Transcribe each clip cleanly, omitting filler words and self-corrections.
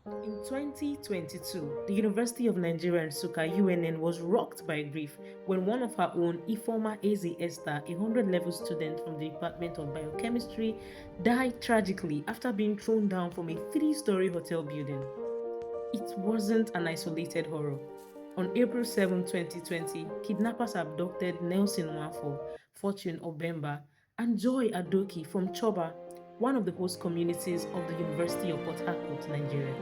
In 2022, the University of Nigeria Nsukka UNN was rocked by grief when one of her own, Ifeoma Eze Esther, a 100-level student from the Department of Biochemistry, died tragically after being thrown down from a 3-story hotel building. It wasn't an isolated horror. On April 7, 2020, kidnappers abducted Nelson Nwafo, Fortune Obemba, and Joy Adoki from Choba, one of the host communities of the University of Port Harcourt, Nigeria.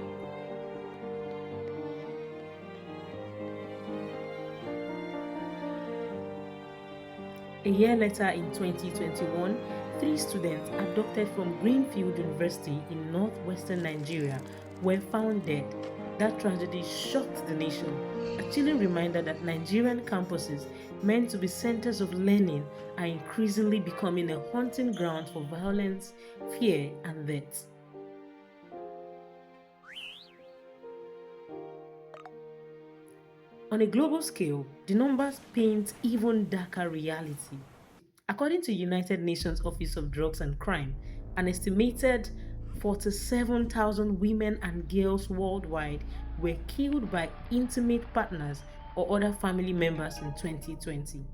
A year later, in 2021, 3 students abducted from Greenfield University in northwestern Nigeria were found dead. That tragedy shocked the nation, a chilling reminder that Nigerian campuses, meant to be centers of learning, are increasingly becoming a hunting ground for violence, fear, and death. On a global scale, the numbers paint even darker reality. According to United Nations Office of Drugs and Crime, an estimated 47,000 women and girls worldwide were killed by intimate partners or other family members in 2020.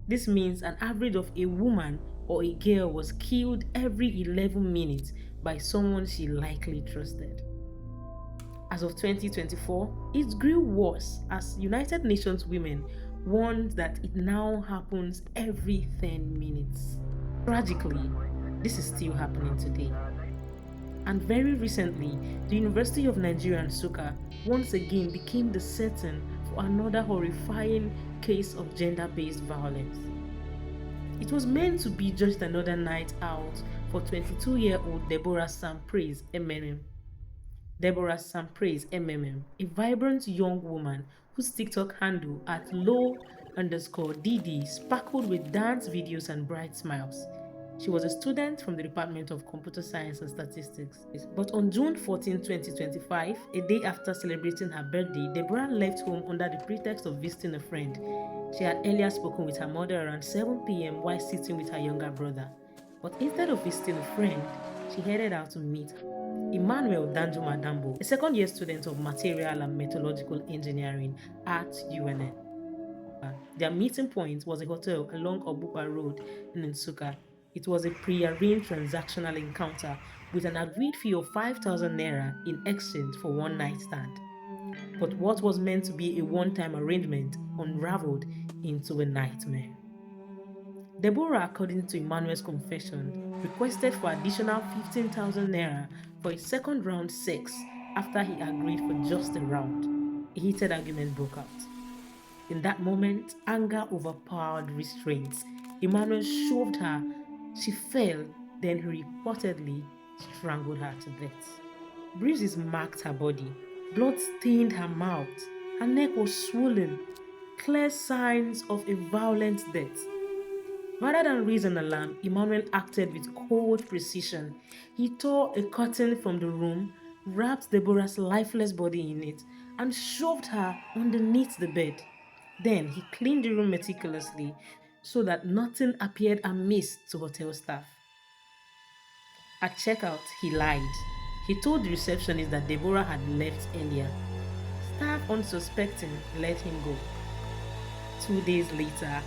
This means an average of a woman or a girl was killed every 11 minutes by someone she likely trusted. As of 2024, it grew worse as United Nations Women warned that it now happens every 10 minutes. Tragically, this is still happening today. And very recently, the University of Nigeria Nsukka once again became the setting for another horrifying case of gender-based violence. It was meant to be just another night out for 22-year-old Deborah Sam-Praise Ememem. Deborah Sam-Praise Ememem, a vibrant young woman whose TikTok handle at low_DD sparkled with dance videos and bright smiles. She was a student from the Department of Computer Science and Statistics. But on June 14, 2025, a day after celebrating her birthday, Deborah left home under the pretext of visiting a friend. She had earlier spoken with her mother around 7 p.m. while sitting with her younger brother. But instead of visiting a friend, she headed out to meet Emmanuel Gambo, a second-year student of Material and Metallurgical Engineering at UNN. Their meeting point was a hotel along Obupa Road in Nsukka. It was a pre-arranged transactional encounter with an agreed fee of 5,000 naira in exchange for one night stand. But what was meant to be a one-time arrangement unraveled into a nightmare. Deborah, according to Emmanuel's confession, requested for additional 15,000 naira for a second round sex after he agreed for just a round. A heated argument broke out. In that moment, anger overpowered restraint. Emmanuel shoved her. She fell, then he reportedly strangled her to death. Bruises marked her body. Blood stained her mouth. Her neck was swollen. Clear signs of a violent death. Rather than raise an alarm, Emmanuel acted with cold precision. He tore a curtain from the room, wrapped Deborah's lifeless body in it, and shoved her underneath the bed. Then he cleaned the room meticulously so that nothing appeared amiss to hotel staff. At checkout, he lied. He told the receptionist that Deborah had left earlier. Staff, unsuspecting, let him go. 2 days later,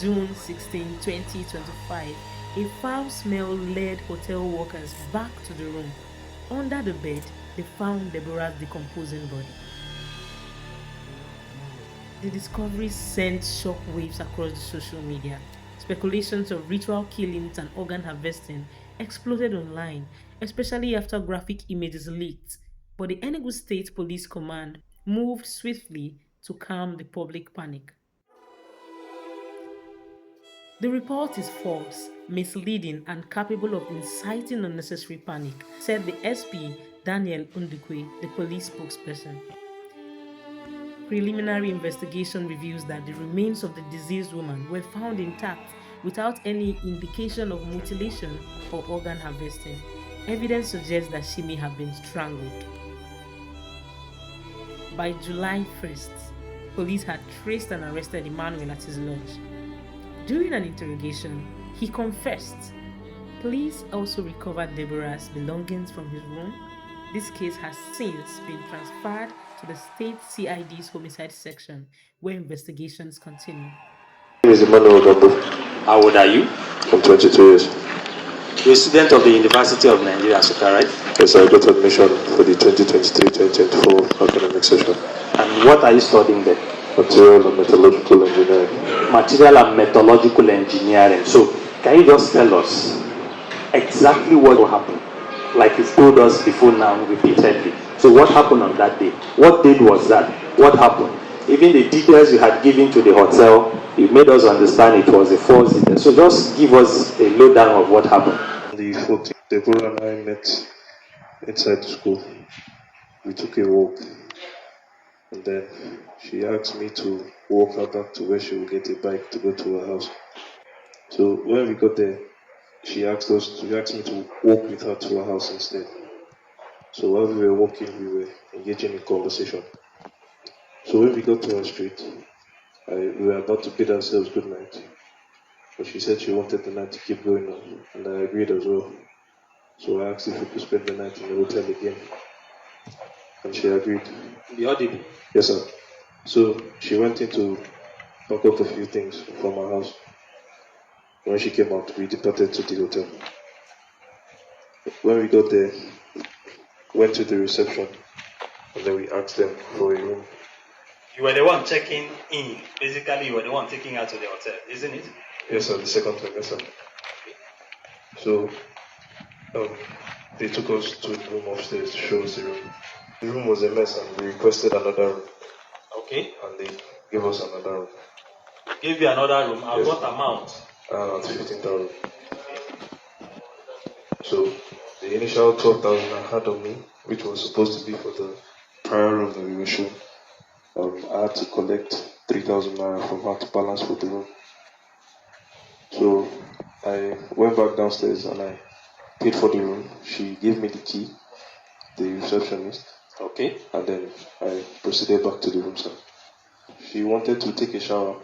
June 16, 2025, a foul smell led hotel workers back to the room. Under the bed, they found Deborah's decomposing body. The discovery sent shockwaves across the social media. Speculations of ritual killings and organ harvesting exploded online, especially after graphic images leaked. But the Enugu State Police Command moved swiftly to calm the public panic. The report is false, misleading, and capable of inciting unnecessary panic, said the SP Daniel Ndukwe, the police spokesperson. Preliminary investigation reveals that the remains of the deceased woman were found intact without any indication of mutilation or organ harvesting. Evidence suggests that she may have been strangled. By July 1st, police had traced and arrested Emmanuel at his lodge. During an interrogation, he confessed. Police also recovered Deborah's belongings from his room, This case has since been transferred to the state CID's homicide section, where investigations continue. My name is Emmanuel Gambo. How old are you? I'm 22 years. You're a student of the University of Nigeria, Nsukka, right? Yes, I got admission for the 2023-2024 academic session. And what are you studying there? Material and Metallurgical Engineering. Material and Metallurgical Engineering. So, can you just tell us exactly what happened? Like you've told us before now repeatedly. So, what happened on that day? What date was that? What happened? Even the details you had given to the hotel, you made us understand it was a false detail. So, just give us a lowdown of what happened. On the 14th, Deborah and I met inside the school. We took a walk, and then she asked me to walk her back to where she would get a bike to go to her house. So when we got there, she asked me to walk with her to her house instead. So while we were walking, we were engaging in conversation. So when we got to her street, we were about to bid ourselves good night. But she said she wanted the night to keep going on, and I agreed as well. So I asked if we could spend the night in the hotel again, and she agreed. The audible. Yes, sir. So she went in to pack up a few things from her house. When she came out, we departed to the hotel. When we got there, went to the reception, and then we asked them for a room. You were the one checking in. Basically, you were the one taking her to the hotel, isn't it? Yes, sir. The second time, yes, sir. So they took us to the room upstairs to show us the room. The room was a mess, and we requested another room. Okay. And they gave us another room. Gave you another room. At Yes. what amount? At 15,000. So the initial 12,000 I had on me, which was supposed to be for the prior room that we were shown, I had to collect 3,000 naira from her to balance for the room. So I went back downstairs and I paid for the room. She gave me the key, the receptionist. Okay. And then I proceeded back to the room, sir. She wanted to take a shower,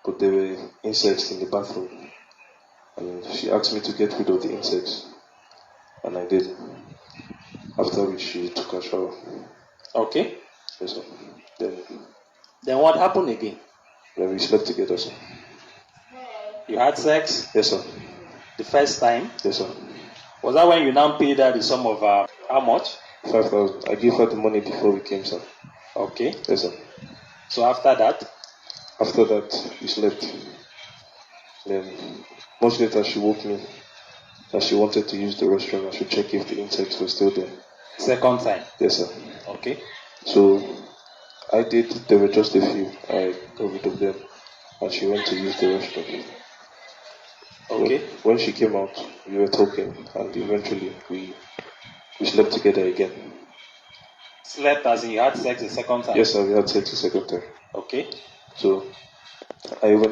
but there were insects in the bathroom. And she asked me to get rid of the insects. And I did. After which she took a shower. Okay. Yes, sir. Then what happened again? Then we slept together, sir. You had sex? Yes, sir. The first time? Yes, sir. Was that when you now paid her the sum of how much? 5,000. I gave her the money before we came, sir. Okay. Yes, sir. So after that? After that, we slept. Then, much later, she woke me that she wanted to use the restroom. I should check if the insects were still there. Second time? Yes, sir. Okay. So, I did. There were just a few. I got rid of them. And she went to use the restroom. Okay. When she came out, we were talking. And eventually, we slept together again. Slept as in you had sex the second time? Yes, sir. We had sex the second time. Okay. So,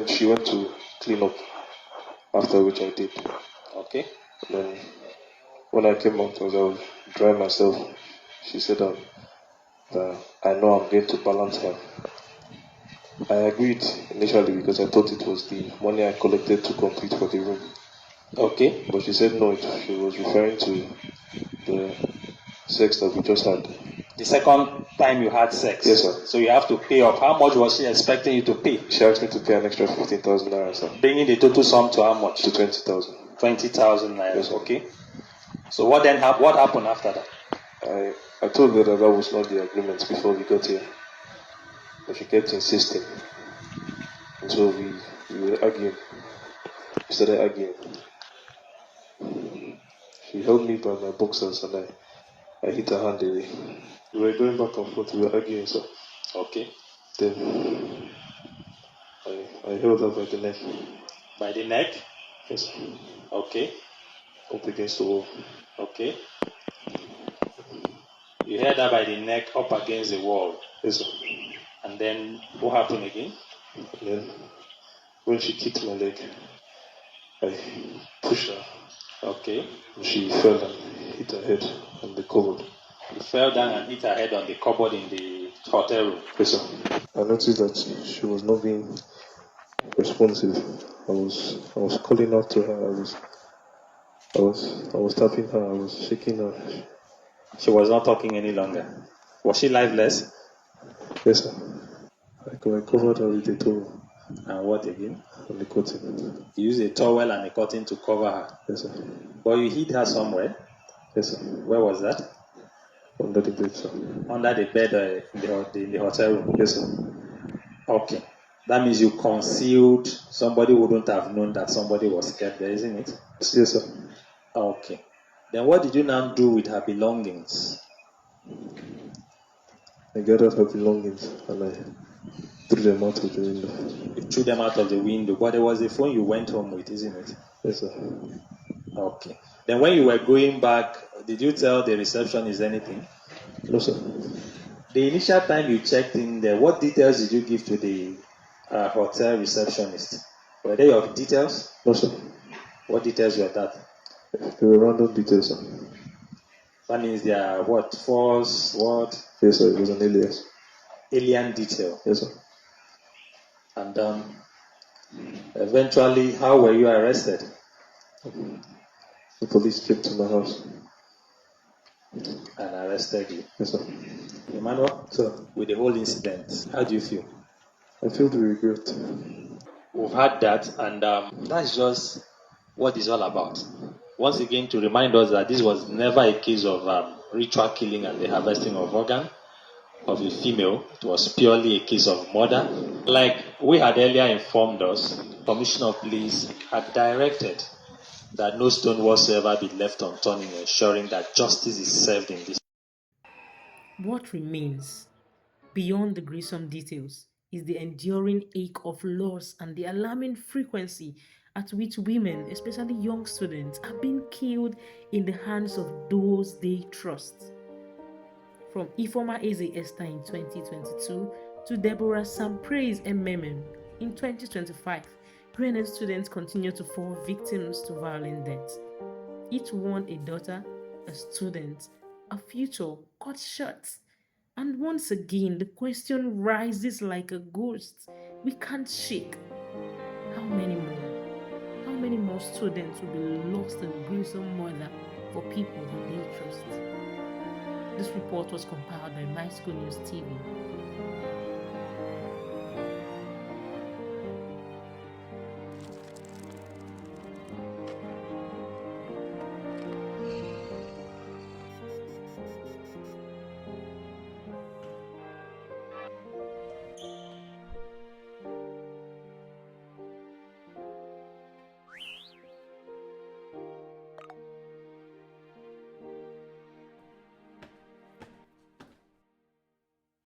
she went to clean up. After which I did. Okay. Then, when I came out, as I was drying myself, she said that I know I'm going to balance her. I agreed initially because I thought it was the money I collected to complete for the room. Okay. But she said no, she was referring to the sex that we just had. The second time you had sex? Yes, sir. So you have to pay up. How much was she expecting you to pay? She asked me to pay an extra 15,000 naira, sir. Bringing the total sum to how much? To 20,000. 20,000 naira. Yes, sir. Okay. So what happened after that? I told her that was not the agreement before we got here. But she kept insisting. And so we were arguing. We started arguing. She held me by my boxers and I hit her hand away. We were going back and forth, we were arguing, sir. Okay. Then I held her by the neck. By the neck? Yes, sir. Okay. Up against the wall. Okay. You held her by the neck up against the wall. Yes, sir. And then what happened again? And then when she kicked my leg, I pushed her. Okay. And she fell and hit her head on the cupboard. You fell down and hit her head on the cupboard in the hotel room? Yes, sir. I noticed that she was not being responsive. I was calling out to her. I was tapping her. I was shaking her. She was not talking any longer. Was she lifeless? Yes, sir. I covered her with a towel And what again? and the curtain. You used a towel and a curtain to cover her. Yes, sir. But you hid her somewhere. Yes, sir. Where was that? Under the bed, sir. Under the bed in the hotel room. Yes, sir. Okay. That means you concealed. Somebody wouldn't have known that somebody was kept there, isn't it? Yes, sir. Okay. Then what did you now do with her belongings? I gathered her belongings and I threw them out of the window. You threw them out of the window, but there was a phone you went home with, isn't it? Yes, sir. Okay. Then when you were going back, did you tell the receptionist anything? No, sir. The initial time you checked in there, what details did you give to the hotel receptionist? Were they your details? No, sir. What details were that? They were random details, sir. That means they are what? False, what? Yes, sir. It was an alias. Alien detail. Yes, sir. And eventually, how were you arrested? The police came to my house. And arrested you. Yes, sir. Emmanuel, Sir, with the whole incident, how do you feel? I feel the regret. We've had that, and that's just what it's all about. Once again, to remind us that this was never a case of ritual killing and the harvesting of organ of a female. It was purely a case of murder. Like we had earlier informed us, Commissioner of Police had directed that no stone whatsoever be left unturned in ensuring that justice is served in this. What remains beyond the gruesome details is the enduring ache of loss and the alarming frequency at which women, especially young students, are being killed in the hands of those they trust. From Ifoma Eze Esther in 2022 to Deborah Sam-Praise Ememem in 2025, UNN students continue to fall victims to violent death. Each one a daughter, a student, a future cut short. And once again, the question rises like a ghost we can't shake. How many more? How many more students will be lost in gruesome murder for people that they trust? This report was compiled by My School News TV.